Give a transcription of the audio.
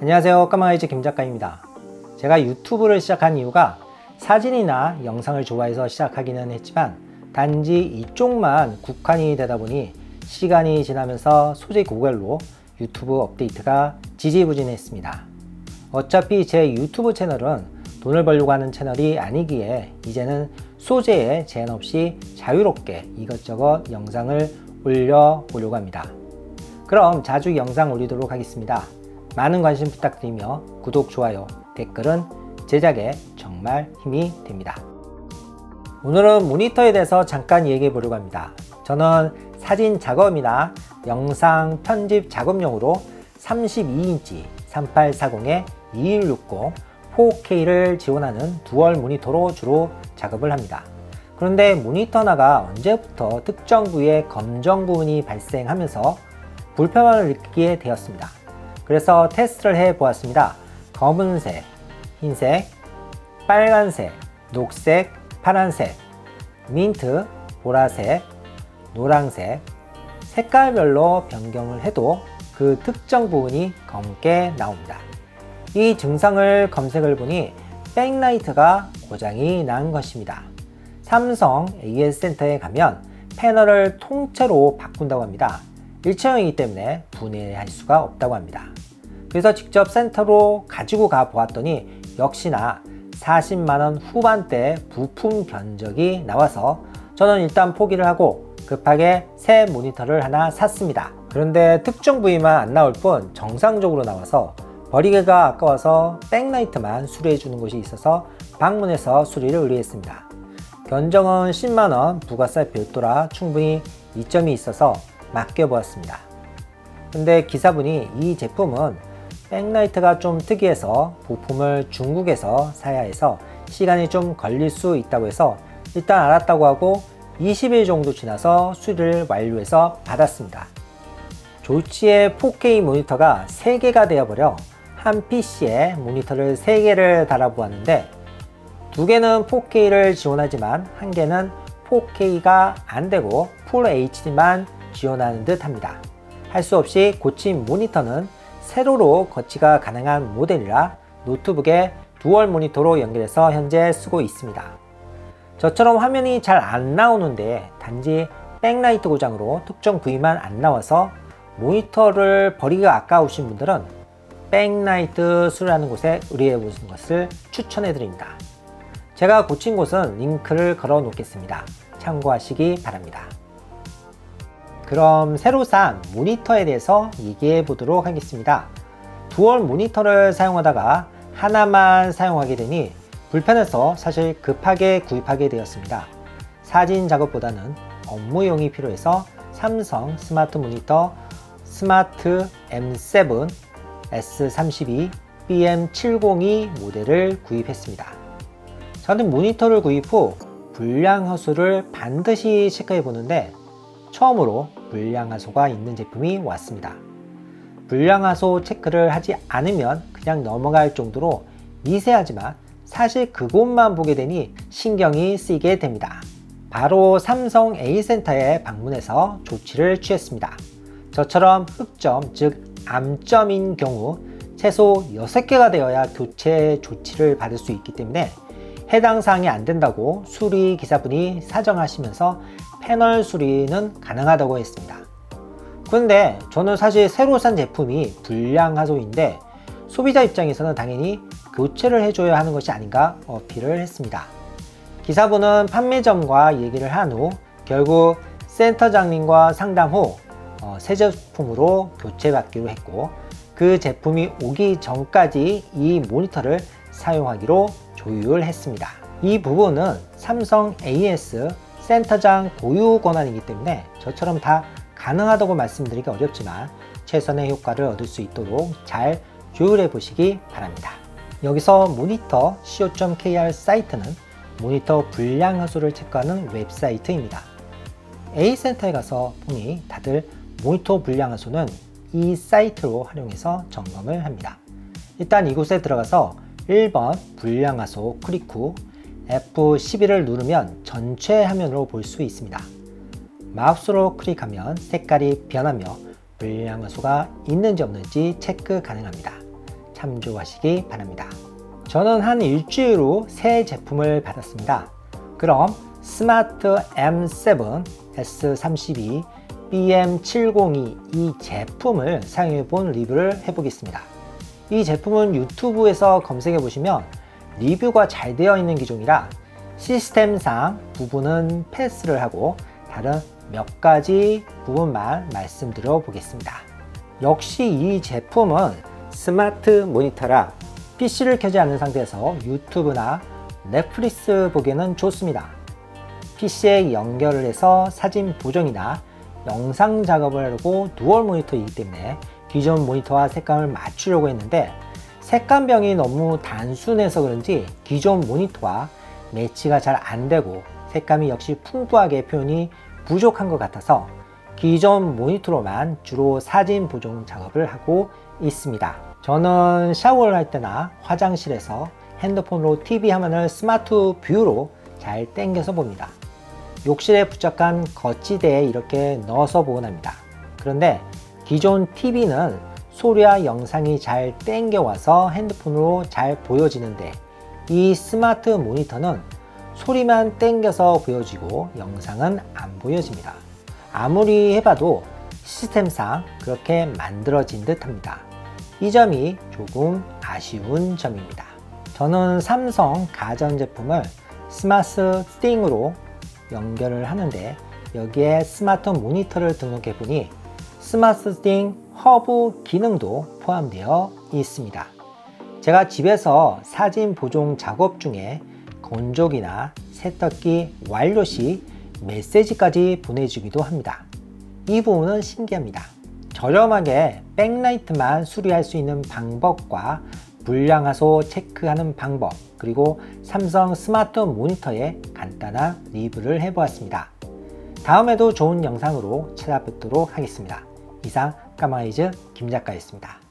안녕하세요, 까마귀즈 김작가입니다. 제가 유튜브를 시작한 이유가 사진이나 영상을 좋아해서 시작하기는 했지만 단지 이쪽만 국한이 되다 보니 시간이 지나면서 소재 고갈로 유튜브 업데이트가 지지부진했습니다. 어차피 제 유튜브 채널은 돈을 벌려고 하는 채널이 아니기에 이제는 소재에 제한 없이 자유롭게 이것저것 영상을 올려보려고 합니다. 그럼 자주 영상 올리도록 하겠습니다. 많은 관심 부탁드리며 구독, 좋아요, 댓글은 제작에 정말 힘이 됩니다. 오늘은 모니터에 대해서 잠깐 얘기해 보려고 합니다. 저는 사진 작업이나 영상 편집 작업용으로 32인치 3840-2160 4K를 지원하는 듀얼 모니터로 주로 작업을 합니다. 그런데 모니터 하나가 언제부터 특정 부위에 검정 부분이 발생하면서 불편함을 느끼게 되었습니다. 그래서 테스트를 해 보았습니다. 검은색, 흰색, 빨간색, 녹색, 파란색, 민트, 보라색, 노란색 색깔별로 변경을 해도 그 특정 부분이 검게 나옵니다. 이 증상을 검색을 보니 백라이트가 고장이 난 것입니다. 삼성 AS 센터에 가면 패널을 통째로 바꾼다고 합니다. 일체형이기 때문에 분해할 수가 없다고 합니다. 그래서 직접 센터로 가지고 가 보았더니 역시나 40만원 후반대 부품 견적이 나와서 저는 일단 포기를 하고 급하게 새 모니터를 하나 샀습니다. 그런데 특정 부위만 안 나올 뿐 정상적으로 나와서 버리기가 아까워서 백라이트만 수리해 주는 곳이 있어서 방문해서 수리를 의뢰했습니다. 견적은 10만원, 부가세 별도라 충분히 이점이 있어서 맡겨보았습니다. 근데 기사분이 이 제품은 백라이트가 좀 특이해서 부품을 중국에서 사야 해서 시간이 좀 걸릴 수 있다고 해서 일단 알았다고 하고 20일 정도 지나서 수리를 완료해서 받았습니다. 조치의 4K 모니터가 3개가 되어버려 한 PC에 모니터를 3개를 달아보았는데 2개는 4K를 지원하지만 1개는 4K가 안되고 풀 HD만 지원하는 듯 합니다. 할 수 없이 고친 모니터는 세로로 거치가 가능한 모델이라 노트북에 듀얼 모니터로 연결해서 현재 쓰고 있습니다. 저처럼 화면이 잘 안 나오는데 단지 백라이트 고장으로 특정 부위만 안 나와서 모니터를 버리기가 아까우신 분들은 백라이트 수리하는 곳에 의뢰해 보시는 것을 추천해 드립니다. 제가 고친 곳은 링크를 걸어 놓겠습니다. 참고하시기 바랍니다. 그럼 새로 산 모니터에 대해서 얘기해 보도록 하겠습니다. 듀얼 모니터를 사용하다가 하나만 사용하게 되니 불편해서 사실 급하게 구입하게 되었습니다. 사진 작업보다는 업무용이 필요해서 삼성 스마트 모니터 스마트 M7 S32 BM702 모델을 구입했습니다. 저는 모니터를 구입 후 불량 허수를 반드시 체크해 보는데 처음으로 불량하소가 있는 제품이 왔습니다. 불량하소 체크를 하지 않으면 그냥 넘어갈 정도로 미세하지만 사실 그곳만 보게 되니 신경이 쓰이게 됩니다. 바로 삼성 A센터에 방문해서 조치를 취했습니다. 저처럼 흑점, 즉 암점인 경우 최소 6개가 되어야 교체 조치를 받을 수 있기 때문에 해당 사항이 안 된다고 수리 기사분이 사정하시면서 패널 수리는 가능하다고 했습니다. 그런데 저는 사실 새로 산 제품이 불량 하소인데 소비자 입장에서는 당연히 교체를 해줘야 하는 것이 아닌가 어필을 했습니다. 기사분은 판매점과 얘기를 한 후 결국 센터장님과 상담 후 새 제품으로 교체받기로 했고 그 제품이 오기 전까지 이 모니터를 사용하기로 조율했습니다. 이 부분은 삼성 AS 센터장 고유 권한이기 때문에 저처럼 다 가능하다고 말씀드리기 어렵지만 최선의 효과를 얻을 수 있도록 잘 조율해 보시기 바랍니다. 여기서 모니터 co.kr 사이트는 모니터 불량 허수를 체크하는 웹사이트입니다. A센터에 가서 보니 다들 모니터 불량 허수는 이 사이트로 활용해서 점검을 합니다. 일단 이곳에 들어가서 1번 불량 허수 클릭 후 F11을 누르면 전체 화면으로 볼 수 있습니다. 마우스로 클릭하면 색깔이 변하며 불량 허수가 있는지 없는지 체크 가능합니다. 참조하시기 바랍니다. 저는 한 일주일 후 새 제품을 받았습니다. 그럼 스마트 M7 S32 BM702 이 제품을 사용해 본 리뷰를 해보겠습니다. 이 제품은 유튜브에서 검색해 보시면 리뷰가 잘 되어 있는 기종이라 시스템상 부분은 패스를 하고 다른 몇 가지 부분만 말씀드려 보겠습니다. 역시 이 제품은 스마트 모니터라 PC를 켜지 않은 상태에서 유튜브나 넷플릭스 보기에는 좋습니다. PC에 연결을 해서 사진 보정이나 영상 작업을 하려고 듀얼 모니터이기 때문에 기존 모니터와 색감을 맞추려고 했는데 색감병이 너무 단순해서 그런지 기존 모니터와 매치가 잘 안되고 색감이 역시 풍부하게 표현이 부족한 것 같아서 기존 모니터로만 주로 사진 보정 작업을 하고 있습니다. 저는 샤워를 할 때나 화장실에서 핸드폰으로 TV 화면을 스마트 뷰로 잘 당겨서 봅니다. 욕실에 부착한 거치대에 이렇게 넣어서 보곤 합니다. 그런데 기존 TV는 소리와 영상이 잘 당겨와서 핸드폰으로 잘 보여지는데 이 스마트 모니터는 소리만 당겨서 보여지고 영상은 안 보여집니다. 아무리 해봐도 시스템상 그렇게 만들어진 듯 합니다. 이 점이 조금 아쉬운 점입니다. 저는 삼성 가전제품을 스마트 스팅으로 연결을 하는데 여기에 스마트 모니터를 등록해 보니 스마트 스팅 허브 기능도 포함되어 있습니다. 제가 집에서 사진 보정 작업 중에 건조기나 세탁기 완료 시 메시지까지 보내주기도 합니다. 이 부분은 신기합니다. 저렴하게 백라이트만 수리할 수 있는 방법과 불량하소 체크하는 방법, 그리고 삼성 스마트 모니터의 간단한 리뷰를 해보았습니다. 다음에도 좋은 영상으로 찾아뵙도록 하겠습니다. 이상 까마이즈 김작가였습니다.